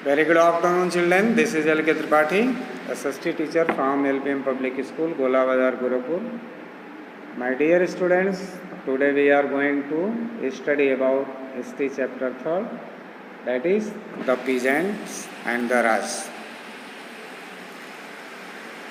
Very good afternoon, children. This is L.K. Tripathi, SST teacher from LPM Public School, Gola Bazar, Gorakhpur. My dear students, today we are going to study about history chapter 3, that is the peasants and the Raj.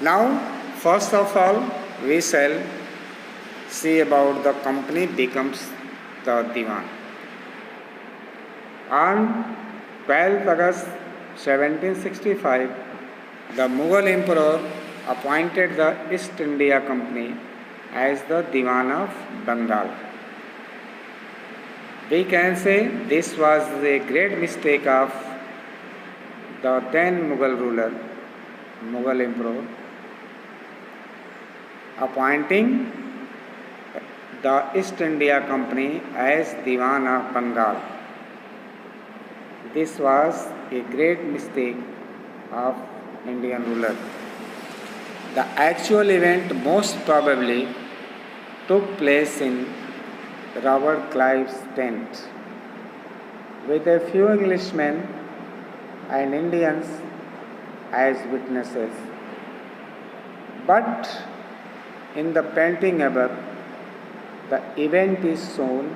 Now, first of all, we shall see about the company becomes the Diwan. On 12th August 1765, the Mughal emperor appointed the East India Company as the Diwan of Bengal. We can say this was a great mistake of the then Mughal ruler, Mughal emperor, appointing the East India Company as Diwan of Bengal. This was a great mistake of Indian ruler. The actual event most probably took place in Robert Clive's tent, with a few Englishmen and Indians as witnesses. But in the painting above, the event is shown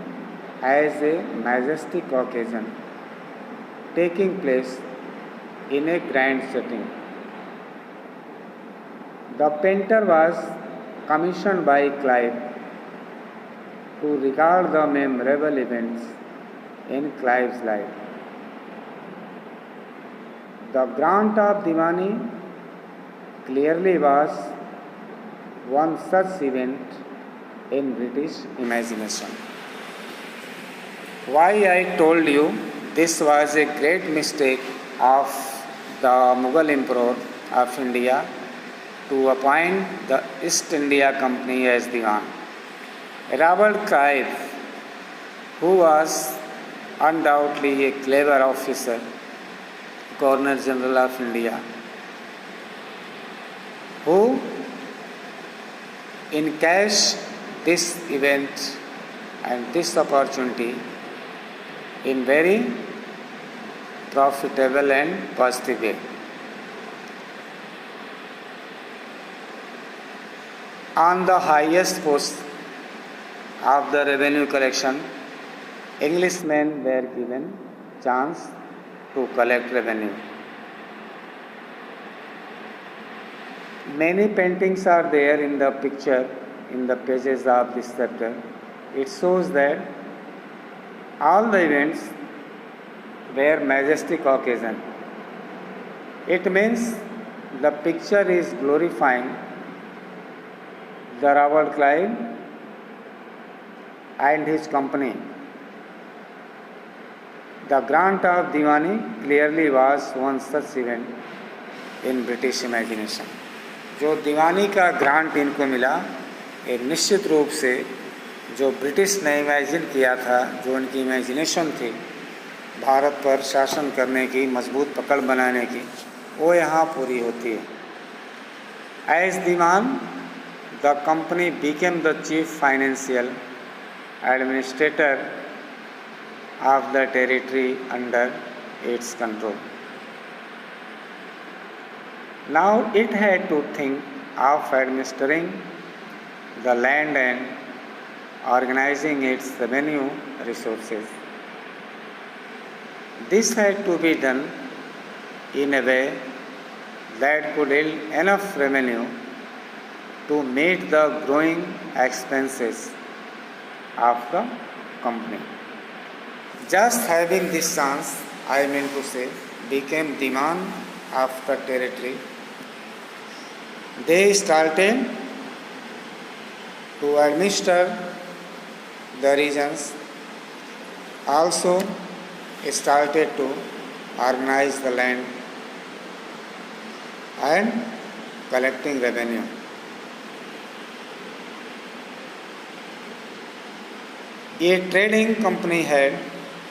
as a majestic occasion taking place in a grand setting. The painter was commissioned by Clive to regard the memorable events in Clive's life. The grant of Diwani clearly was one such event in British imagination. Why I told you this was a great mistake of the Mughal Emperor of India to appoint the East India Company as Diwan. Robert Clive, who was undoubtedly a clever officer, Governor General of India, who encashed this event and this opportunity in very profitable and positive way. On the highest post of the revenue collection, Englishmen were given chance to collect revenue. Many paintings are there in the picture, in the pages of this chapter. It shows that all the events were majestic occasion. It means the picture is glorifying the Robert Clive and his company. The grant of Diwani clearly was one such event in British imagination. जो दीवानी का grant इनको मिला, ये निश्चित रूप से जो British ने इमेजिन किया था, जो उनकी इमेजिनेशन थी भारत पर शासन करने की, मजबूत पकड़ बनाने की, वो यहाँ पूरी होती है. As Diwan, the company became the chief financial administrator of the territory under its control. Now it had to think of administering the land and organizing its revenue resources. This had to be done in a way that could yield enough revenue to meet the growing expenses of the company. Just having this chance, I mean to say, became Diwan of the territory. They started to administer the regions, also started to organize the land and collecting revenue. A trading company had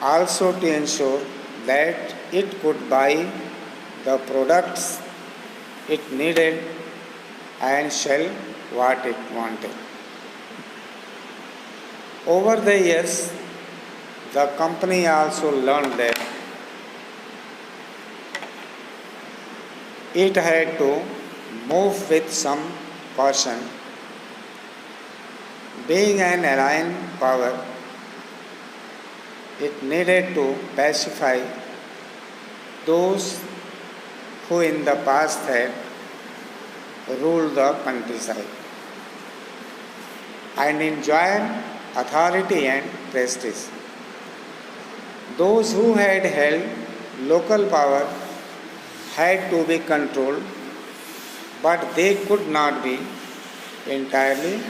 also to ensure that it could buy the products it needed and sell what it wanted. Over the years, the company also learned that It had to move with some caution. Being an alien power, it needed to pacify those who in the past had ruled the countryside and enjoyed authority and prestige. Those who had held local power had to be controlled, but they could not be entirely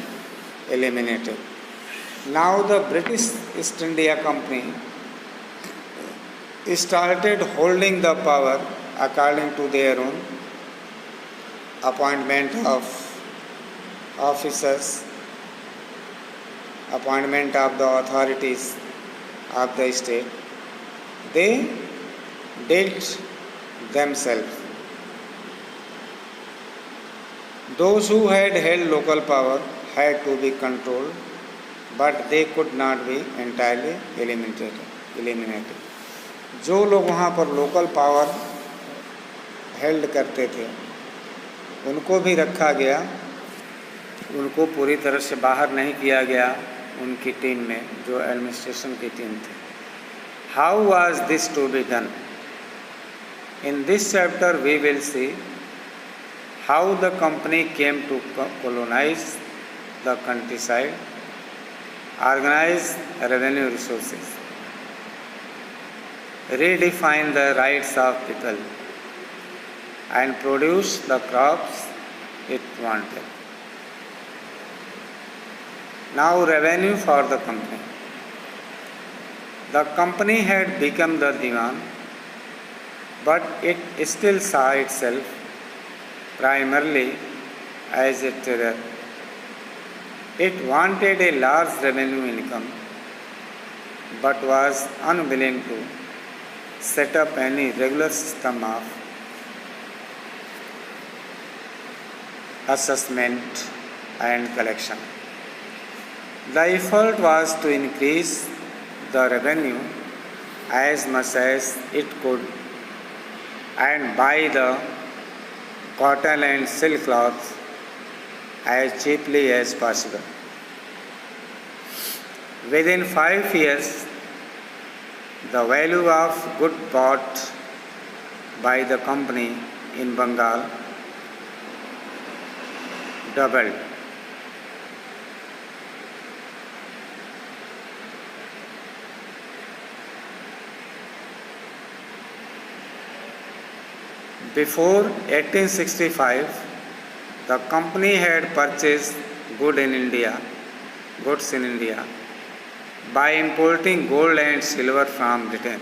eliminated. Now the British East India Company started holding the power according to their own appointment of officers, appointment of the authorities of the state. They dealt themselves. Those who had held local power had to be controlled, but they could not be entirely eliminated. जो लोग वहाँ पर local power held करते थे उनको भी रखा गया, उनको पूरी तरह से बाहर नहीं किया गया उनकी टीम में, जो एडमिनिस्ट्रेशन की टीम थी. How was this to be done? In this chapter we will see how the company came to colonize the countryside, organize revenue resources, redefine the rights of people, and produce the crops it wanted. Now, revenue for the company. The company had become the Diwan, but it still saw itself primarily as a trader. It wanted a large revenue income, but was unwilling to set up any regular system of assessment and collection. The effort was to increase the revenue as much as it could and buy the cotton and silk cloths as cheaply as possible. Within 5 years, the value of goods bought by the company in Bengal doubled. Before 1865, the company had purchased goods in India by importing gold and silver from Britain.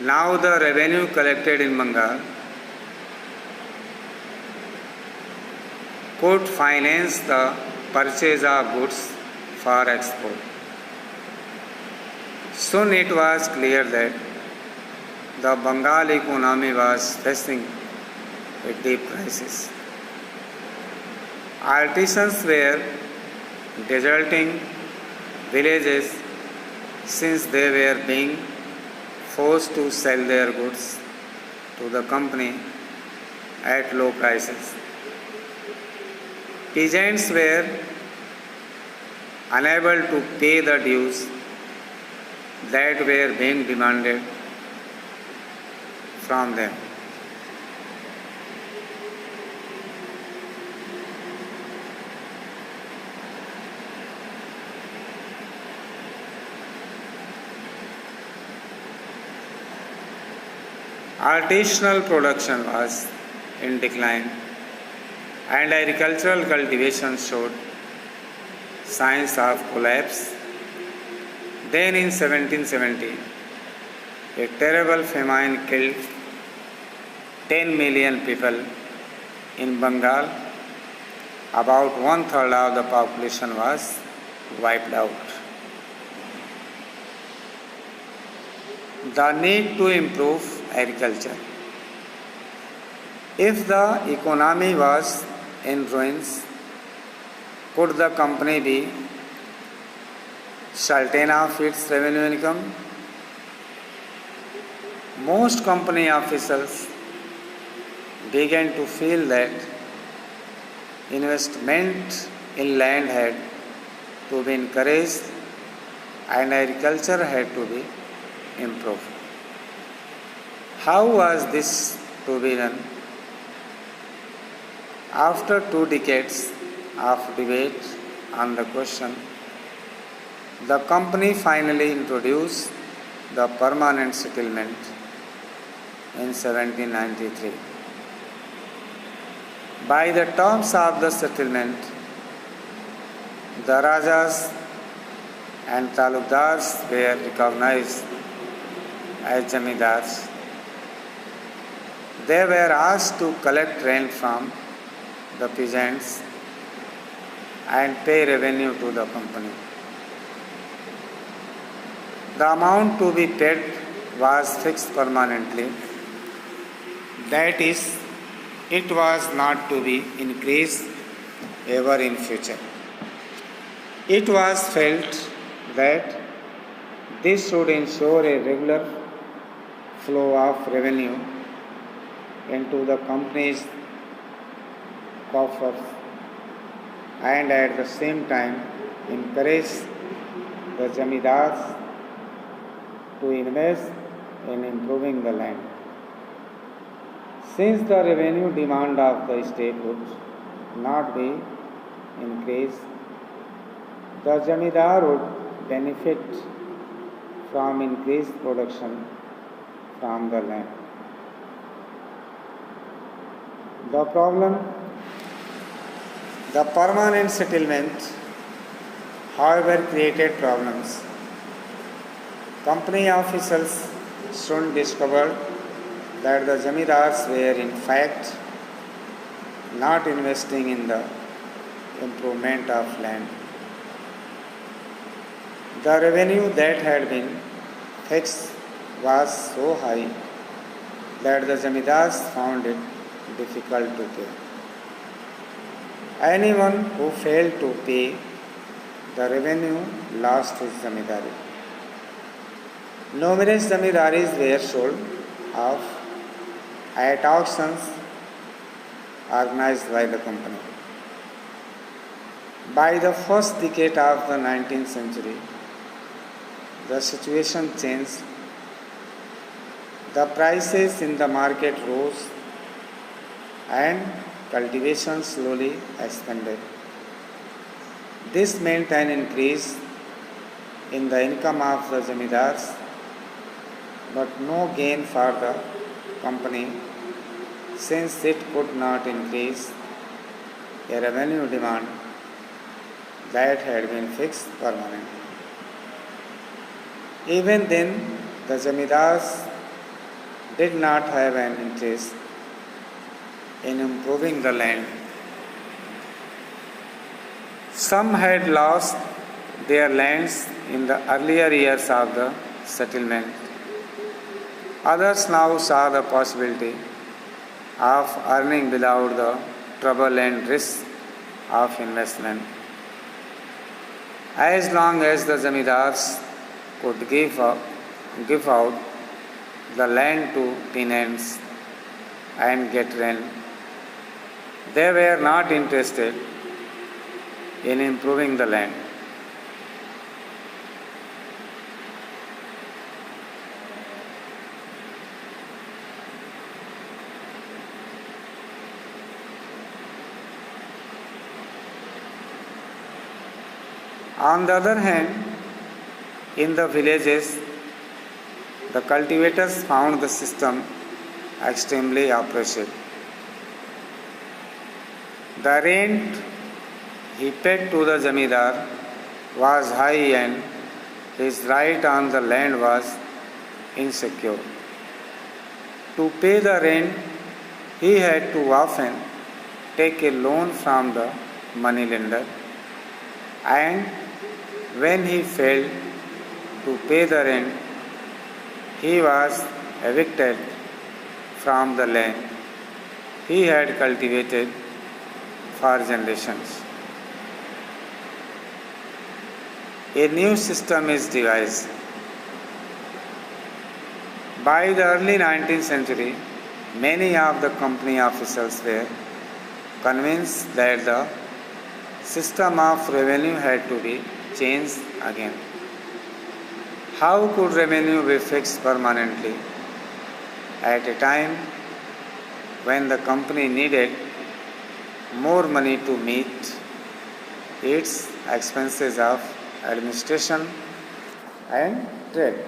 Now the revenue collected in Bengal could finance the purchase of goods for export. Soon it was clear that the Bengal economy was facing a deep crisis. Artisans were deserting villages since they were being forced to sell their goods to the company at low prices. Peasants were unable to pay the dues that were being demanded from them. Artisanal production was in decline and agricultural cultivation showed signs of collapse. Then in 1770, a terrible famine killed 10 million people in Bengal. About 1/3 of the population was wiped out. The need to improve agriculture. If the economy was in ruins, could the company be certain of its revenue income? most company officials began to feel that investment in land had to be encouraged and agriculture had to be improved. How was this to be done? After 2 decades of debate on the question, the company finally introduced the permanent settlement in 1793. By the terms of the settlement, the Rajas and Talukdars were recognized as Jamidars. They were asked to collect rent from the peasants and pay revenue to the company. The amount to be paid was fixed permanently. That is, it was not to be increased ever in future. It was felt that this should ensure a regular flow of revenue into the company's coffers and at the same time encourage the Jamidars to invest in improving the land. Since the revenue demand of the state would not be increased, the Jamidar would benefit from increased production from the land. The problem, the permanent settlement, however, created problems. Company officials soon discovered that the Jamidars were in fact not investing in the improvement of land. The revenue that had been fixed was so high that the Jamidars found it difficult to pay. Anyone who failed to pay the revenue lost his Jamidari. Numerous Jamidaris were sold off at auctions organized by the company. By the first decade of the 19th century, the situation changed. The prices in the market rose and cultivation slowly expanded. This meant an increase in the income of the Jamidars, but no gain for the company since it could not increase a revenue demand that had been fixed permanently. Even then, the Jamidars did not have an interest in improving the land. Some had lost their lands in the earlier years of the settlement. Others now saw the possibility of earning without the trouble and risk of investment. As long as the Jamidars could give out the land to tenants and get rent, they were not interested in improving the land. On the other hand, in the villages, the cultivators found the system extremely oppressive. The rent he paid to the Jamidar was high and his right on the land was insecure. To pay the rent, he had to often take a loan from the moneylender, and when he failed to pay the rent, he was evicted from the land he had cultivated for generations. A new system is devised. By the early 19th century, many of the company officials were convinced that the system of revenue had to be changed again. How could revenue be fixed permanently at a time when the company needed more money to meet its expenses of administration and trade?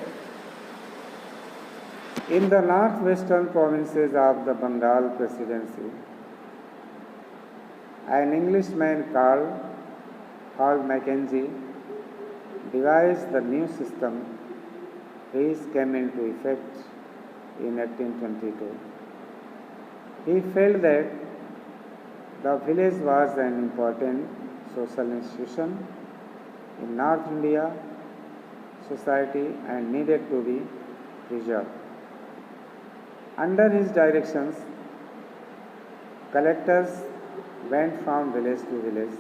In the northwestern provinces of the Bengal Presidency, an Englishman called Mackenzie devised the new system which came into effect in 1822. He felt that the village was an important social institution in North India society and needed to be preserved. Under his directions, collectors went from village to village,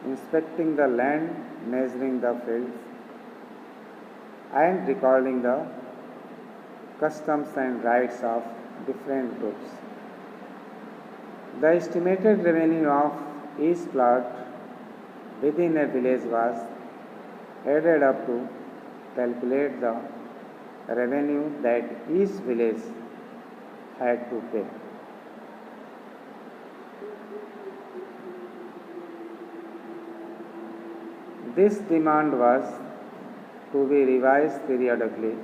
inspecting the land, measuring the fields, and recording the customs and rights of different groups. The estimated revenue of each plot within a village was added up to calculate the revenue that each village had to pay. This demand was to be revised periodically,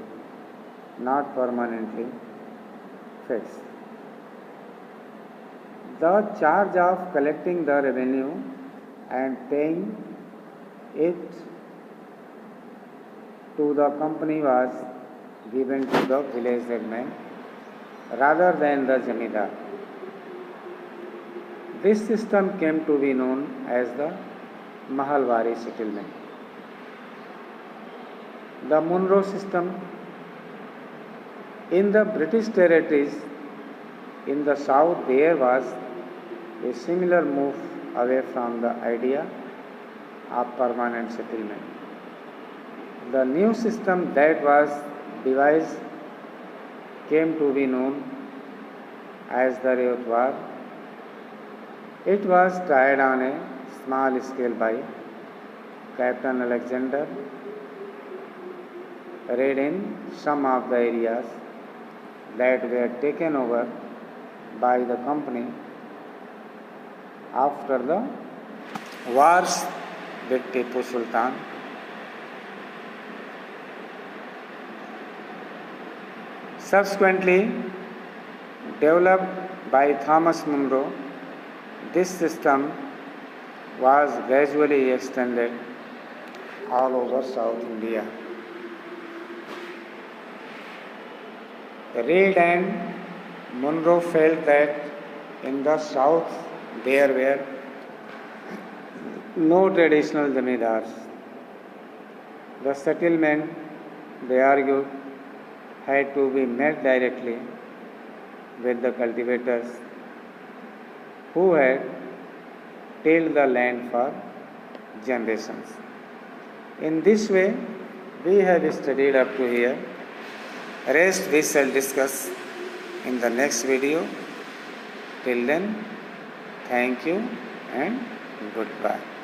not permanently fixed. The charge of collecting the revenue and paying it to the company was given to the village headman rather than the zamindar. This system came to be known as the Mahalwari settlement. The Monroe system in the British territories in the south, there was a similar move away from the idea of permanent settlement. The new system that was devised came to be known as the Reotwar. It was tried on a small scale by Captain Alexander, raid in some of the areas that were taken over by the company after the wars with Tipu Sultan. Subsequently developed by Thomas Monroe, this system was gradually extended all over South India. Reid and Monroe felt that in the south there were no traditional zamindars. The settlement, they argued, had to be made directly with the cultivators who had tilled the land for generations. In this way, we have studied up to here. Rest we shall discuss in the next video. Till then, thank you and goodbye.